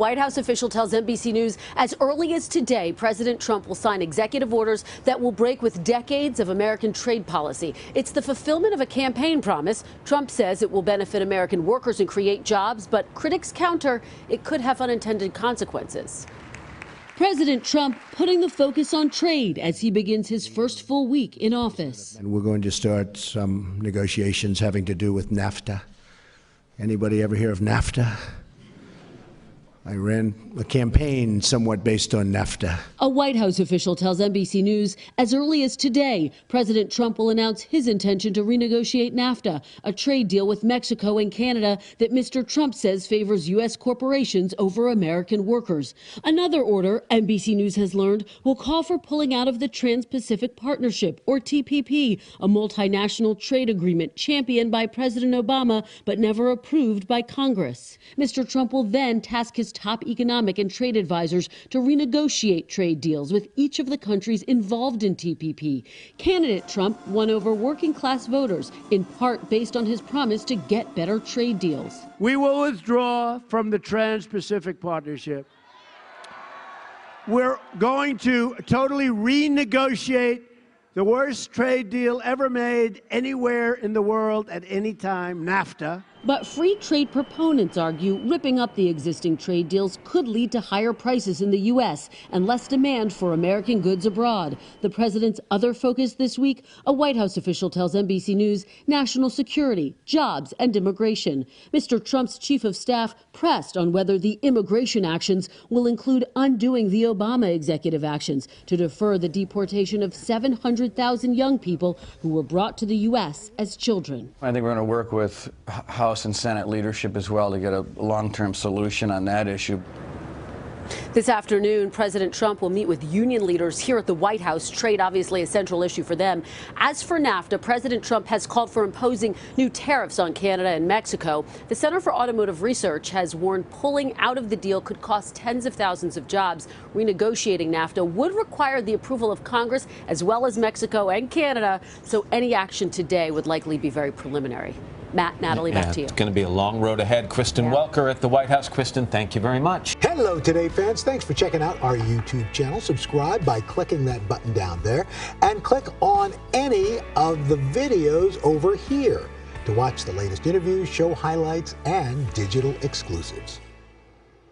White House official tells NBC News as early as today, President Trump will sign executive orders that will break with decades of American trade policy. It's the fulfillment of a campaign promise. Trump says it will benefit American workers and create jobs, but critics counter it could have unintended consequences. President Trump putting the focus on trade as he begins his first full week in office. And we're going to start some negotiations having to do with NAFTA. Anybody ever hear of NAFTA? I ran a campaign somewhat based on NAFTA. A White House official tells NBC News as early as today, President Trump will announce his intention to renegotiate NAFTA, a trade deal with Mexico and Canada that Mr. Trump says favors U.S. corporations over American workers. Another order, NBC News has learned, will call for pulling out of the Trans-Pacific Partnership, or TPP, a multinational trade agreement championed by President Obama but never approved by Congress. Mr. Trump will then task his top economic and trade advisors to renegotiate trade deals with each of the countries involved in TPP. Candidate Trump won over working class voters, in part based on his promise to get better trade deals. We will withdraw from the Trans-Pacific Partnership. We're going to totally renegotiate the worst trade deal ever made anywhere in the world at any time, NAFTA. But free trade proponents argue ripping up the existing trade deals could lead to higher prices in the U.S. and less demand for American goods abroad. The president's other focus this week, a White House official tells NBC News, national security, jobs, and immigration. Mr. Trump's chief of staff pressed on whether the immigration actions will include undoing the Obama executive actions to defer the deportation of 700,000 young people who were brought to the U.S. as children. I think we're going to work with House and Senate leadership as well to get a long-term solution on that issue. This afternoon, President Trump will meet with union leaders here at the White House. Trade, obviously, a central issue for them. As for NAFTA, President Trump has called for imposing new tariffs on Canada and Mexico. The Center for Automotive Research has warned pulling out of the deal could cost tens of thousands of jobs. Renegotiating NAFTA would require the approval of Congress as well as Mexico and Canada, so any action today would likely be very preliminary. Matt, Natalie, back to you. It's going to be a long road ahead. Kristen Welker at the White House. Kristen, thank you very much. Hello, Today fans. Thanks for checking out our YouTube channel. Subscribe by clicking that button down there and click on any of the videos over here to watch the latest interviews, show highlights, and digital exclusives.